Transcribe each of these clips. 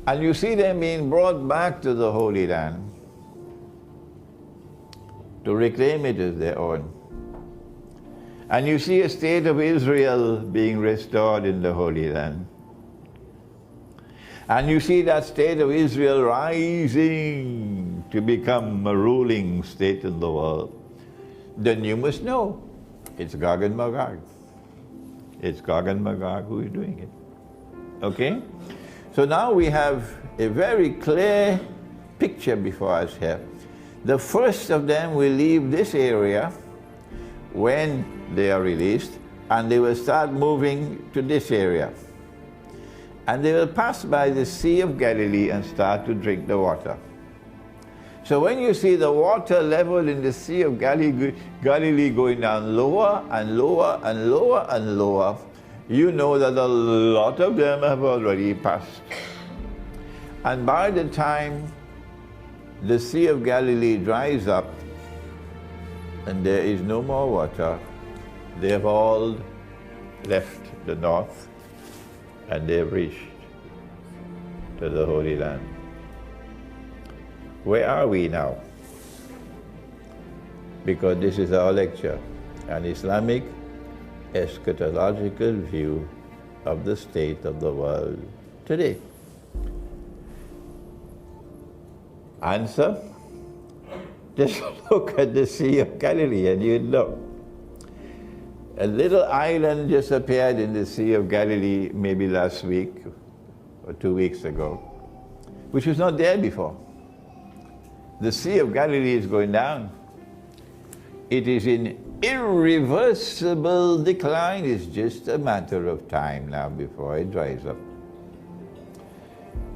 And you see them being brought back to the Holy Land to reclaim it as their own. And you see a state of Israel being restored in the Holy Land. And you see that state of Israel rising to become a ruling state in the world. Then you must know, it's Gog and Magog. It's Gog and Magog who is doing it. Okay? So now we have a very clear picture before us here. The first of them will leave this area when they are released, and they will start moving to this area. And they will pass by the Sea of Galilee and start to drink the water. So when you see the water level in the Sea of Galilee going down lower and lower and lower and lower, you know that a lot of them have already passed. And by the time the Sea of Galilee dries up and there is no more water, they have all left the north and they have reached to the Holy Land. Where are we now? Because this is our lecture, an Islamic eschatological view of the state of the world today. Answer? Just look at the Sea of Galilee and you'd know. A little island just appeared in the Sea of Galilee maybe last week or 2 weeks ago, which was not there before. The Sea of Galilee is going down. It is in irreversible decline. It's just a matter of time now before it dries up,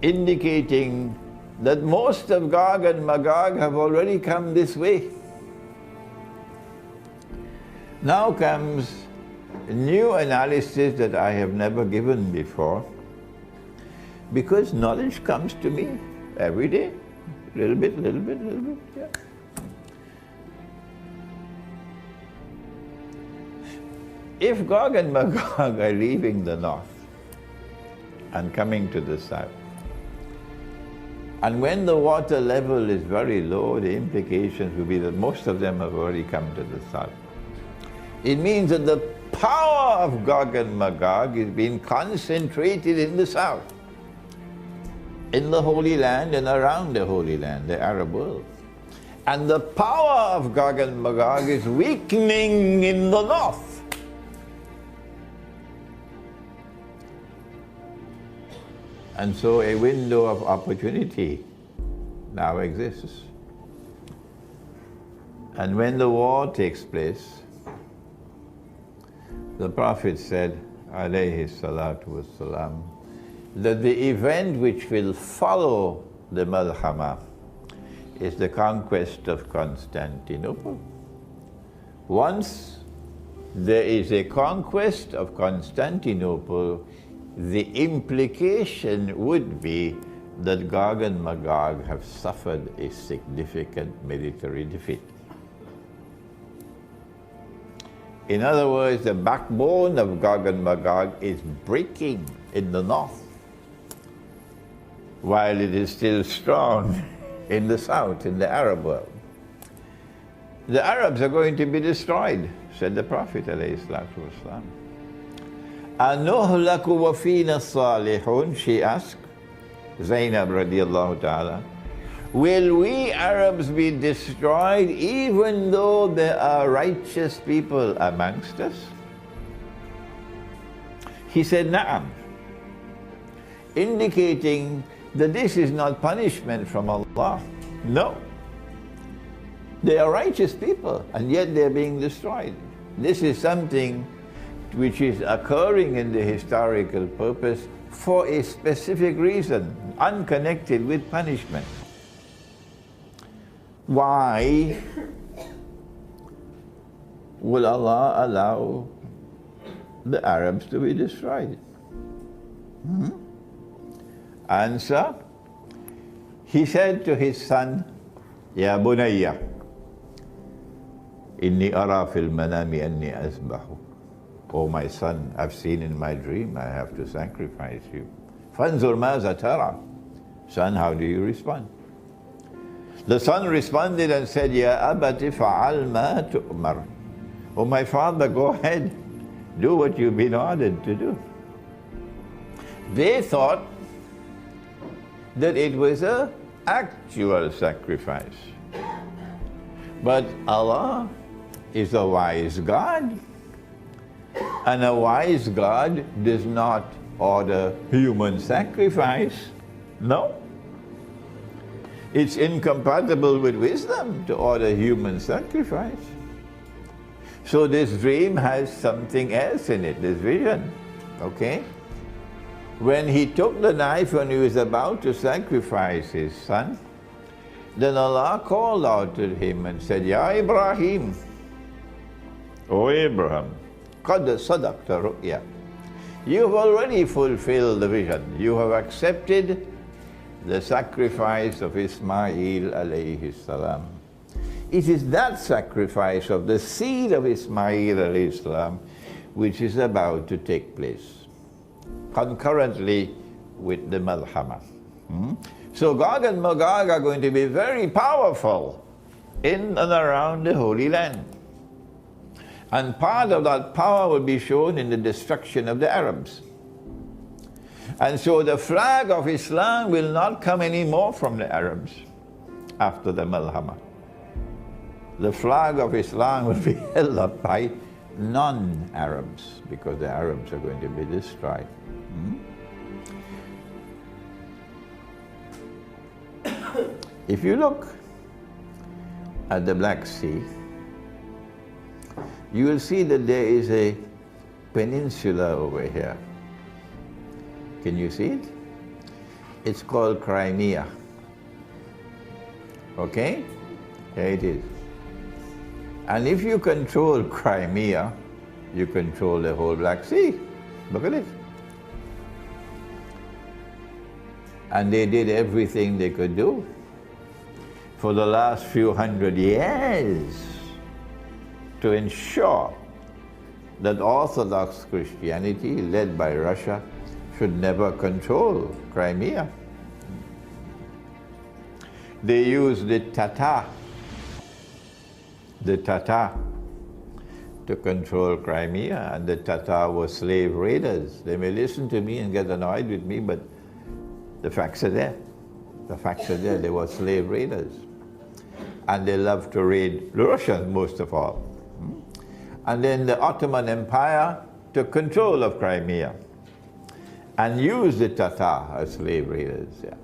indicating that most of Gog and Magog have already come this way. Now comes a new analysis that I have never given before, because knowledge comes to me every day, little bit, yeah. If Gog and Magog are leaving the north and coming to the south, and when the water level is very low, the implications will be that most of them have already come to the south. It means that the power of Gog and Magog is being concentrated in the south, in the Holy Land and around the Holy Land, the Arab world. And the power of Gog and Magog is weakening in the north. And so a window of opportunity now exists. And when the war takes place, the Prophet said, alayhi salatu wassalam, that the event which will follow the Malhama is the conquest of Constantinople. Once there is a conquest of Constantinople, the implication would be that Gog and Magog have suffered a significant military defeat. In other words, the backbone of Gog and Magog is breaking in the north, while it is still strong in the south, in the Arab world. The Arabs are going to be destroyed, said the Prophet ﷺ. أَنُهْلَكُ وَفِينَا الصَّالِحُونَ, she asked, Zainab radiallahu ta'ala, will we Arabs be destroyed even though there are righteous people amongst us? He said, Na'am, indicating that this is not punishment from Allah. No. They are righteous people, and yet they're being destroyed. This is something which is occurring in the historical purpose for a specific reason, unconnected with punishment. Why will Allah allow the Arabs to be destroyed? Answer, he said to his son, Ya bunayya, inni ara fil manami anni asbahu. Oh my son, I've seen in my dream I have to sacrifice you. Fanzur maza tara. Son, how do you respond? The son responded and said, Ya abati fa'al ma tu'mar. Oh, my father, go ahead. Do what you've been ordered to do. They thought that it was an actual sacrifice. But Allah is a wise God. And a wise God does not order human sacrifice. No. It's incompatible with wisdom to order human sacrifice. So this dream has something else in it, this vision, okay? When he took the knife and he was about to sacrifice his son, then Allah called out to him and said, Ya Ibrahim, O Abraham, qad sadaqta ru'ya. You've already fulfilled the vision. You have accepted the sacrifice of Ismail alayhi salam. It is that sacrifice of the seed of Ismail alayhi salam which is about to take place, concurrently with the Malhama. So Gog and Magog are going to be very powerful in and around the Holy Land. And part of that power will be shown in the destruction of the Arabs. And so the flag of Islam will not come anymore from the Arabs after the Malhama. The flag of Islam will be held up by non-Arabs because the Arabs are going to be destroyed. If you look at the Black Sea, you will see that there is a peninsula over here. Can you see it? It's called Crimea. Okay? Here it is. And if you control Crimea, you control the whole Black Sea. Look at it. And they did everything they could do for the last few hundred years to ensure that Orthodox Christianity, led by Russia, should never control Crimea. They used the Tatar to control Crimea, and the Tatar were slave raiders. They may listen to me and get annoyed with me, but the facts are there. The facts are there. They were slave raiders. And they loved to raid the Russians most of all. And then the Ottoman Empire took control of Crimea and used the Tatar as slave raiders. Yeah.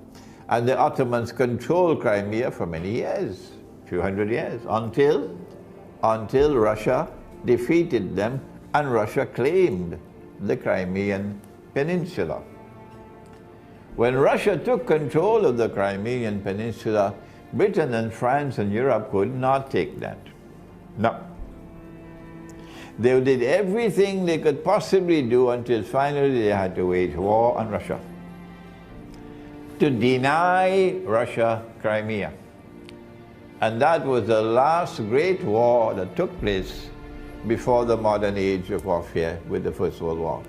And the Ottomans controlled Crimea for many years, a few hundred years, until Russia defeated them and Russia claimed the Crimean Peninsula. When Russia took control of the Crimean Peninsula, Britain and France and Europe could not take that. No. They did everything they could possibly do until finally they had to wage war on Russia to deny Russia Crimea. And that was the last great war that took place before the modern age of warfare with the First World War.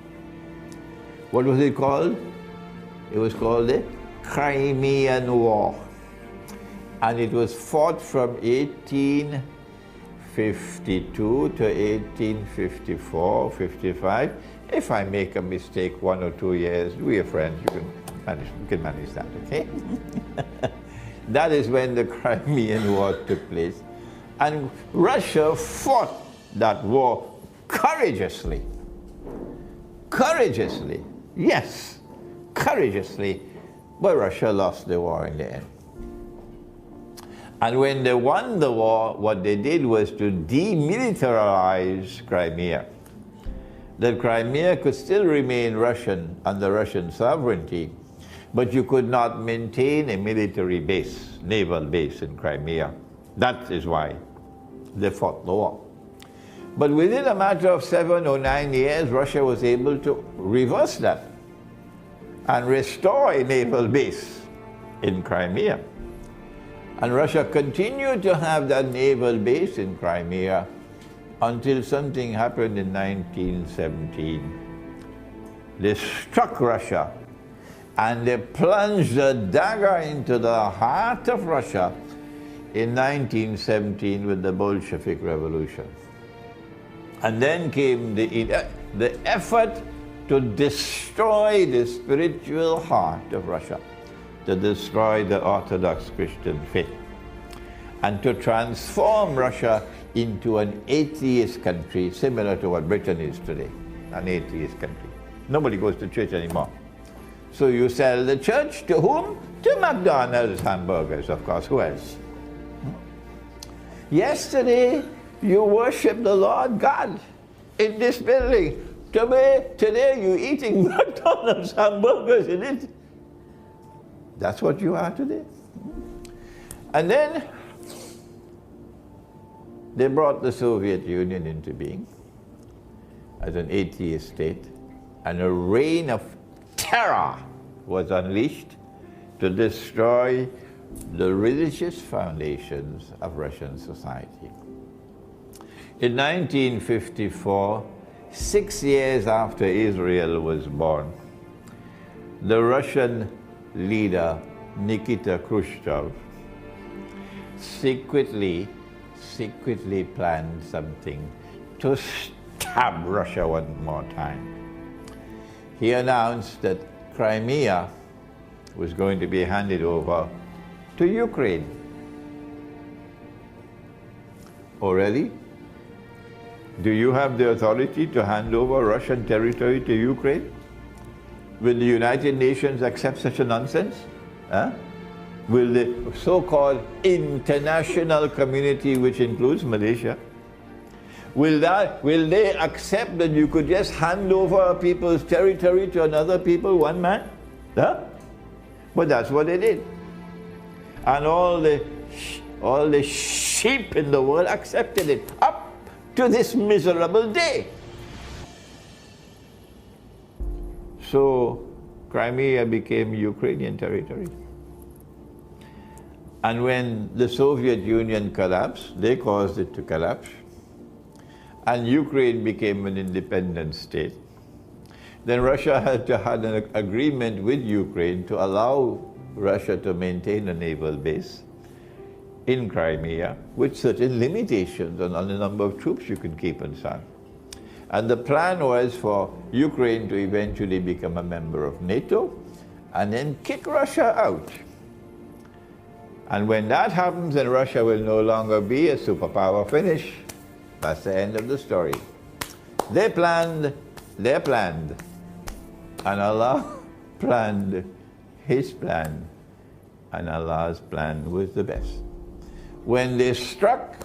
What was it called? It was called the Crimean War. And it was fought from 1852 to 1854, 55. If I make a mistake 1 or 2 years, we are friends, you can manage that, okay? That is when the Crimean War took place. And Russia fought that war courageously. Courageously, yes, courageously, but Russia lost the war in the end. And when they won the war, what they did was to demilitarize Crimea. That Crimea could still remain Russian under Russian sovereignty, but you could not maintain a military base, naval base in Crimea. That is why they fought the war. But within a matter of 7 or 9 years, Russia was able to reverse that and restore a naval base in Crimea. And Russia continued to have that naval base in Crimea until something happened in 1917. They struck Russia And they plunged a dagger into the heart of Russia in 1917 with the Bolshevik Revolution. And then came the effort to destroy the spiritual heart of Russia, to destroy the Orthodox Christian faith, and to transform Russia into an atheist country, similar to what Britain is today, an atheist country. Nobody goes to church anymore. So you sell the church to whom? To McDonald's hamburgers, of course. Who else? Yesterday, you worship the Lord God in this building. Today you're eating McDonald's hamburgers in it. That's what you are today. And then they brought the Soviet Union into being as an atheist state, and a reign of terror was unleashed to destroy the religious foundations of Russian society. In 1954, 6 years after Israel was born, the Russian leader Nikita Khrushchev secretly planned something to stab Russia one more time. He announced that Crimea was going to be handed over to Ukraine. Oh, really? Do you have the authority to hand over Russian territory to Ukraine? Will the United Nations accept such a nonsense? Huh? Will the so-called international community, which includes Malaysia, will they accept that you could just hand over a people's territory to another people, one man? Huh? But that's what they did. And all the sheep in the world accepted it, up to this miserable day. So Crimea became Ukrainian territory. And when the Soviet Union collapsed, they caused it to collapse, and Ukraine became an independent state. Then Russia had to have an agreement with Ukraine to allow Russia to maintain a naval base in Crimea with certain limitations on the number of troops you could keep and so on. And the plan was for Ukraine to eventually become a member of NATO and then kick Russia out. And when that happens, then Russia will no longer be a superpower. Finish. That's the end of the story. They planned, and Allah planned His plan, and Allah's plan was the best. When they struck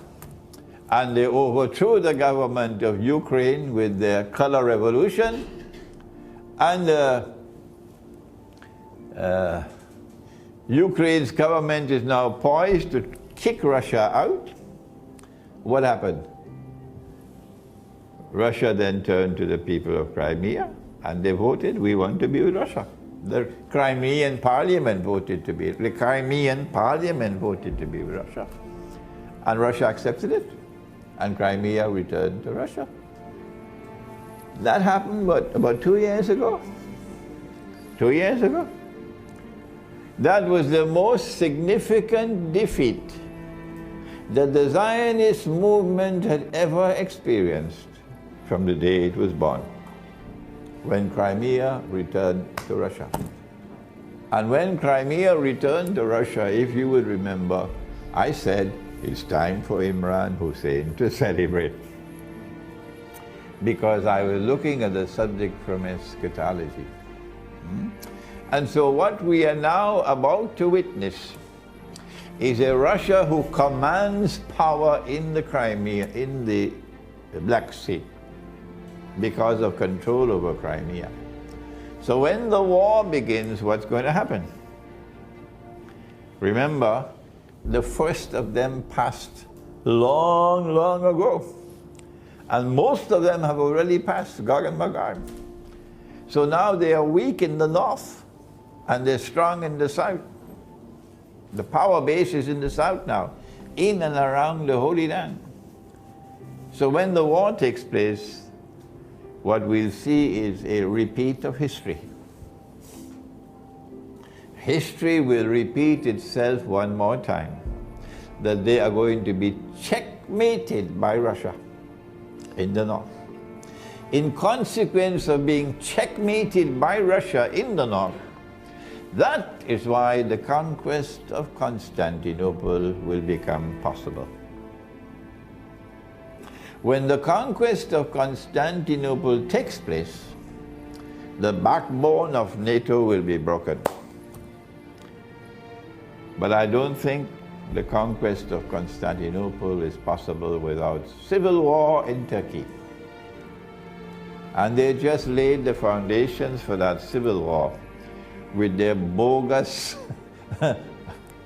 and they overthrew the government of Ukraine with their color revolution, and Ukraine's government is now poised to kick Russia out, what happened? Russia then turned to the people of Crimea, and they voted, we want to be with Russia. The Crimean parliament voted to be, with Russia. And Russia accepted it, and Crimea returned to Russia. That happened, about 2 years ago? 2 years ago? That was the most significant defeat that the Zionist movement had ever experienced from the day it was born, when Crimea returned to Russia. And when Crimea returned to Russia, if you would remember, I said, it's time for Imran Hosein to celebrate. Because I was looking at the subject from eschatology. And so what we are now about to witness is a Russia who commands power in the Crimea, in the Black Sea, because of control over Crimea. So when the war begins, what's going to happen? Remember, the first of them passed long, long ago. And most of them have already passed Gog and Magog. So now they are weak in the north, and they're strong in the south. The power base is in the south now, in and around the Holy Land. So when the war takes place, what we'll see is a repeat of history. history will repeat itself one more time, that they are going to be checkmated by Russia in the north. In consequence of being checkmated by Russia in the north, that is why the conquest of Constantinople will become possible. When the conquest of Constantinople takes place, the backbone of NATO will be broken. But I don't think the conquest of Constantinople is possible without civil war in Turkey. And they just laid the foundations for that civil war with their bogus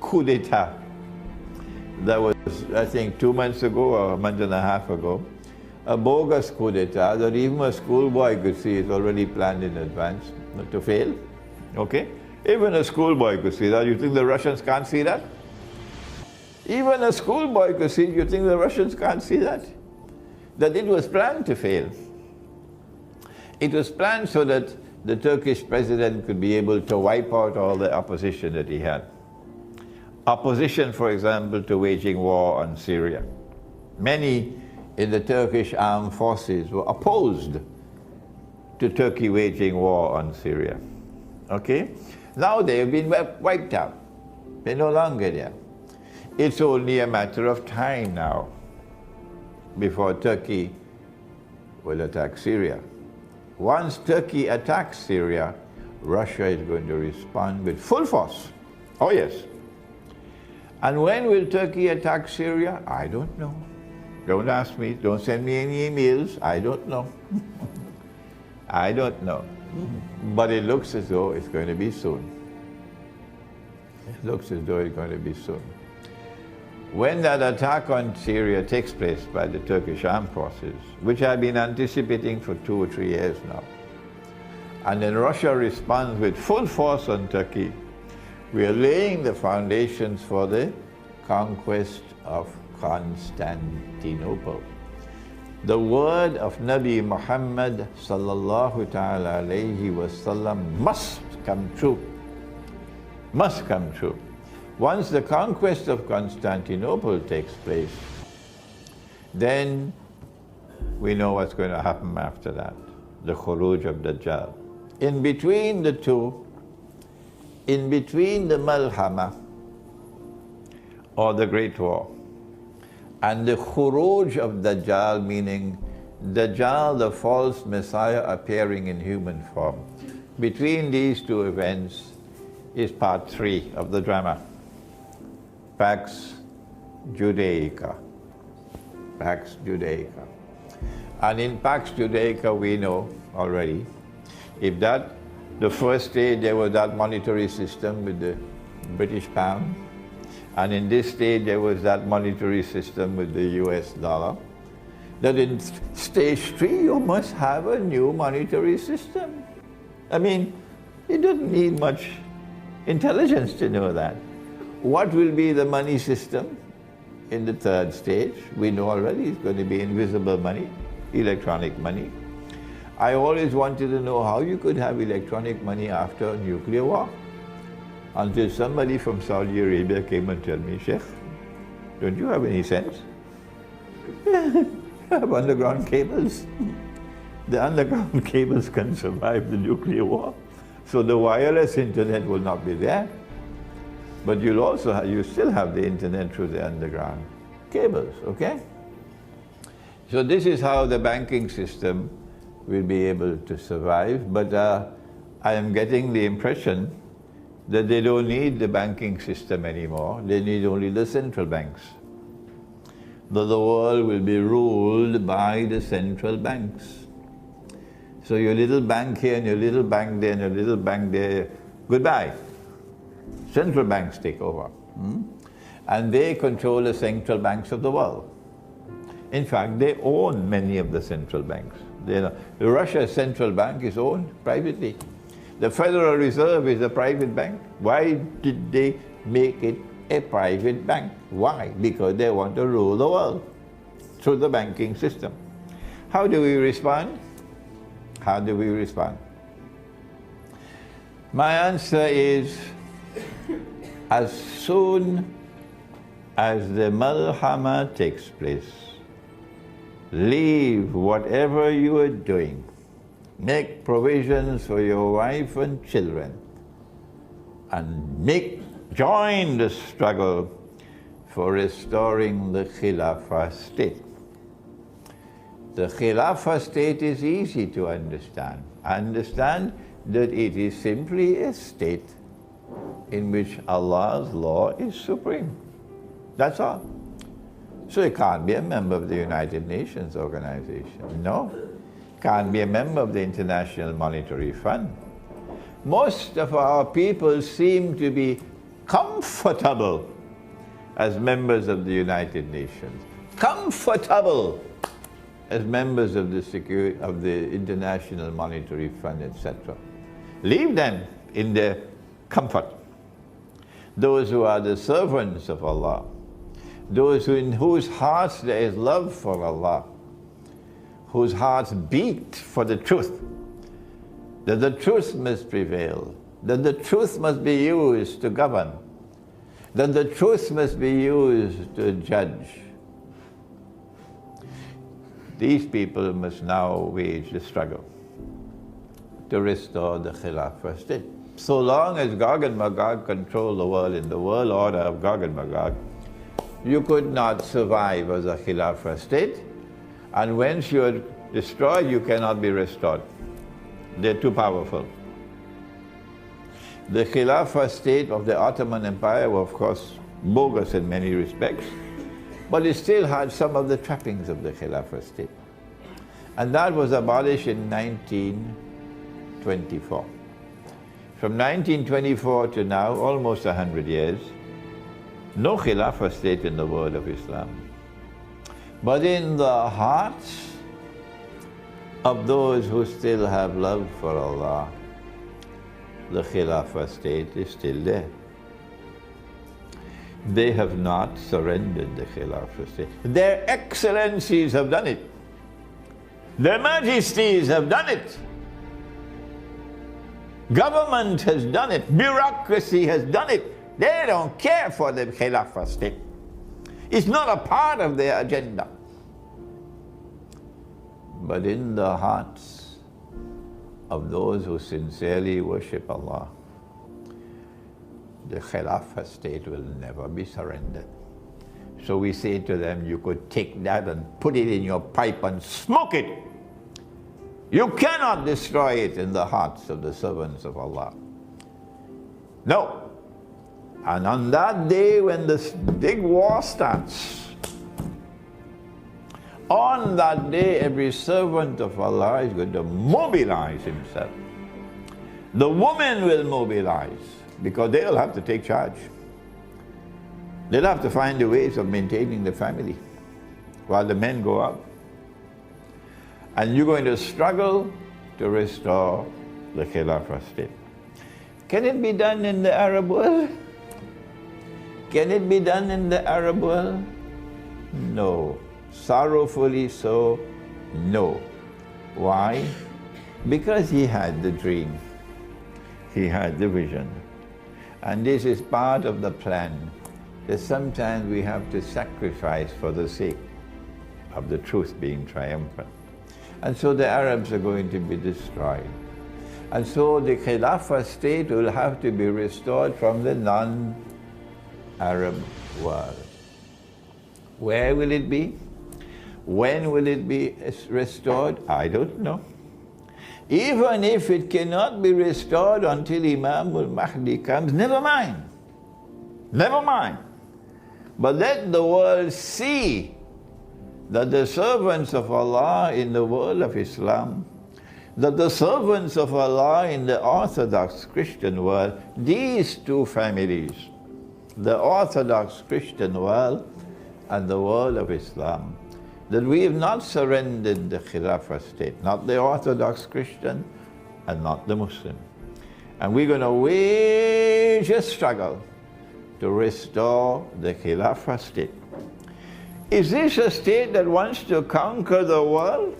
coup d'etat. That was, I think, 2 months ago or a month and a half ago. A bogus coup d'etat that even a schoolboy could see is already planned in advance to fail. Okay? Even a schoolboy could see that. You think the Russians can't see that? Even a schoolboy could see, you think the Russians can't see that? That it was planned to fail. It was planned so that the Turkish president could be able to wipe out all the opposition that he had. Opposition, for example, to waging war on Syria. Many in the Turkish armed forces were opposed to Turkey waging war on Syria. Okay? Now they have been wiped out. They're no longer there. It's only a matter of time now before Turkey will attack Syria. Once Turkey attacks Syria, Russia is going to respond with full force. Oh yes. And when will Turkey attack Syria? I don't know. Don't ask me, don't send me any emails, I don't know. I don't know. But it looks as though it's going to be soon. It looks as though it's going to be soon. When that attack on Syria takes place by the Turkish armed forces, which I've been anticipating for 2 or 3 years now, and then Russia responds with full force on Turkey, we are laying the foundations for the conquest of Constantinople. The word of Nabi Muhammad sallallahu ta'ala alayhi wasallam must come true. Must come true. Once the conquest of Constantinople takes place, then we know what's going to happen after that, the Khuruj of Dajjal. In between the two, in between the Malhama, or the Great War, and the Khuruj of Dajjal, meaning Dajjal, the false Messiah appearing in human form, between these two events is part 3 of the drama. Pax Judaica. Pax Judaica. And in Pax Judaica we know already, if that, the first stage there was that monetary system with the British pound, and in this stage there was that monetary system with the US dollar, that in stage 3 you must have a new monetary system. I mean, it doesn't need much intelligence to know that. What will be the money system in the 3rd stage? We know already it's going to be invisible money, electronic money. I always wanted to know how you could have electronic money after a nuclear war. Until somebody from Saudi Arabia came and told me, Sheikh, don't you have any sense? You have underground cables. The underground cables can survive the nuclear war. So the wireless internet will not be there. But you'll also you still have the internet through the underground cables, okay? So this is how the banking system will be able to survive, but I am getting the impression that they don't need the banking system anymore, they need only the central banks. The world will be ruled by the central banks. So your little bank here and your little bank there and your little bank there, goodbye. Central banks take over. And they control the central banks of the world. In fact, they own many of the central banks. Russia's central bank is owned privately. The Federal Reserve is a private bank. Why did they make it a private bank? Why? Because they want to rule the world through the banking system. How do we respond? How do we respond? My answer is as soon as the malhama takes place, leave whatever you are doing, make provisions for your wife and children, and join the struggle for restoring the Khilafah state. The Khilafah state is easy to understand. Understand that it is simply a state in which Allah's law is supreme. That's all. So you can't be a member of the United Nations organization. No. Can't be a member of the International Monetary Fund. Most of our people seem to be comfortable as members of the United Nations. Comfortable as members of the International Monetary Fund, etc. Leave them in their comfort. Those who are the servants of Allah, those in whose hearts there is love for Allah, whose hearts beat for the truth, that the truth must prevail, that the truth must be used to govern, that the truth must be used to judge. These people must now wage the struggle to restore the Khilafah state. So long as Gog and Magog control the world in the world order of Gog and Magog, you could not survive as a Khilafah state, and once you are destroyed, you cannot be restored. They're too powerful. The Khilafah state of the Ottoman Empire was, of course, bogus in many respects, but it still had some of the trappings of the Khilafah state. And that was abolished in 1924. From 1924 to now, almost 100 years, no Khilafah state in the world of Islam. But in the hearts of those who still have love for Allah, the Khilafah state is still there. They have not surrendered the Khilafah state. Their excellencies have done it. Their majesties have done it. Government has done it. Bureaucracy has done it. They don't care for the Khilafah state. It's not a part of their agenda. But in the hearts of those who sincerely worship Allah, the Khilafah state will never be surrendered. So we say to them, you could take that and put it in your pipe and smoke it. You cannot destroy it in the hearts of the servants of Allah. No. And on that day when this big war starts, on that day every servant of Allah is going to mobilize himself. The women will mobilize because they'll have to take charge. They'll have to find the ways of maintaining the family while the men go out. And you're going to struggle to restore the Khilafah state. Can it be done in the Arab world? Can it be done in the Arab world? No. Sorrowfully so, no. Why? Because he had the dream. He had the vision. And this is part of the plan, that sometimes we have to sacrifice for the sake of the truth being triumphant. And so the Arabs are going to be destroyed. And so the Khilafah state will have to be restored from the non-Arab world. Where will it be? When will it be restored? I don't know. Even if it cannot be restored until Imam al-Mahdi comes, never mind. Never mind. But let the world see that the servants of Allah in the world of Islam, that the servants of Allah in the Orthodox Christian world, these two families, the Orthodox Christian world and the world of Islam, that we have not surrendered the Khilafah state, not the Orthodox Christian and not the Muslim. And we're going to wage a struggle to restore the Khilafah state. Is this a state that wants to conquer the world?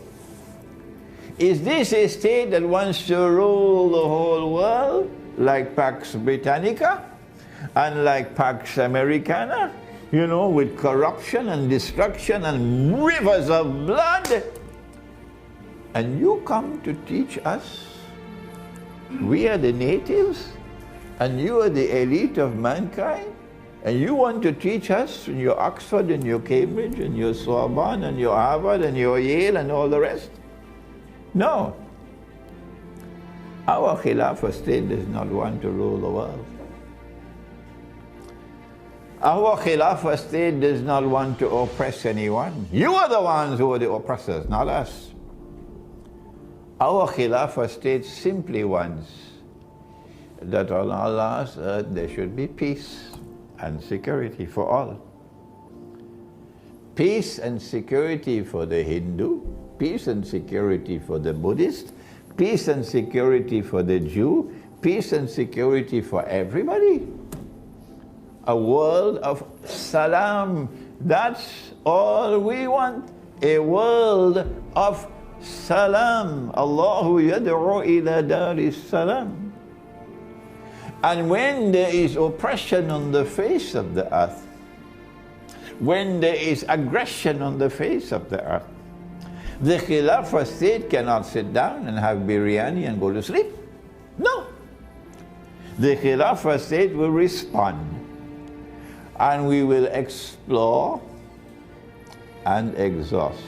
Is this a state that wants to rule the whole world like Pax Britannica? Unlike Pax Americana, you know, with corruption and destruction and rivers of blood. And you come to teach us? We are the natives, and you are the elite of mankind, and you want to teach us in your Oxford and your Cambridge and your Sorbonne and your Harvard and your Yale and all the rest? No. Our Khilafah state does not want to rule the world. Our Khilafah state does not want to oppress anyone. You are the ones who are the oppressors, not us. Our Khilafah state simply wants that on Allah's earth there should be peace and security for all. Peace and security for the Hindu, peace and security for the Buddhist, peace and security for the Jew, peace and security for everybody. A world of salam, that's all we want, a world of salam. Allahu yad'u ila daris salam. And when there is oppression on the face of the earth, when there is aggression on the face of the earth, the Khilafah state cannot sit down and have biryani and go to sleep. No. The Khilafah state will respond, and we will explore and exhaust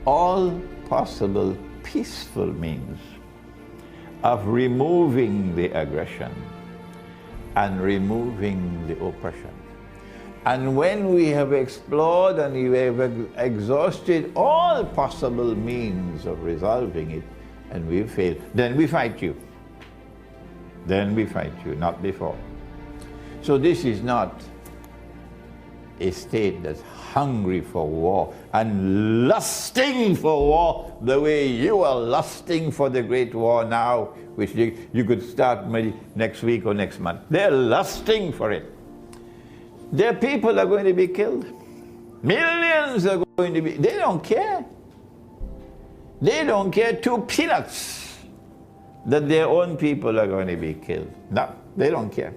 all possible peaceful means of removing the aggression and removing the oppression. And when we have explored and we have exhausted all possible means of resolving it, and we fail, then we fight you. Then we fight you, not before. So this is not a state that's hungry for war and lusting for war the way you are lusting for the great war now, which you could start maybe next week or next month. They're lusting for it. Their people are going to be killed. Millions are going to be, they don't care. They don't care two peanuts that their own people are going to be killed. No, they don't care.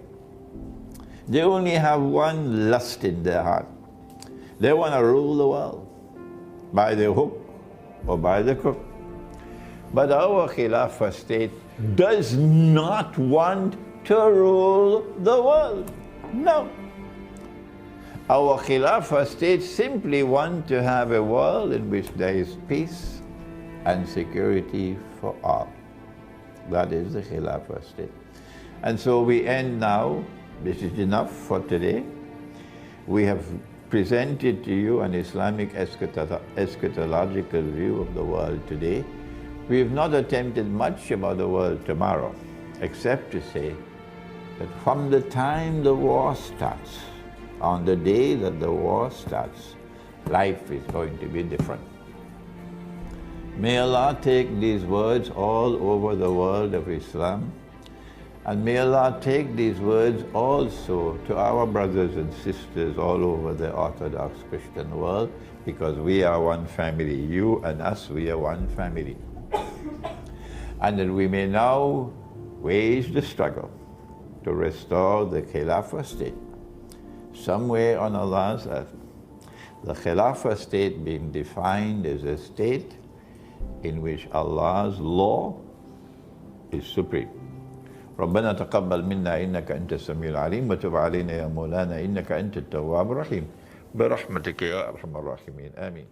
They only have one lust in their heart. They want to rule the world by the hook or by the crook. But our Khilafah state does not want to rule the world. No. Our Khilafah state simply want to have a world in which there is peace and security for all. That is the Khilafah state. And so we end now. This is enough for today. We have presented to you an Islamic eschatological view of the world today. We have not attempted much about the world tomorrow, except to say that from the time the war starts, on the day that the war starts, life is going to be different. May Allah take these words all over the world of Islam, and may Allah take these words also to our brothers and sisters all over the Orthodox Christian world, because we are one family. You and us, we are one family. And that we may now wage the struggle to restore the Khilafah state somewhere on Allah's earth. The Khilafah state being defined as a state in which Allah's law is supreme. ربنا تقبل منا إنك أنت السميع العليم وتب علينا يا مولانا إنك أنت التواب الرحيم برحمتك يا أرحم الراحمين آمين.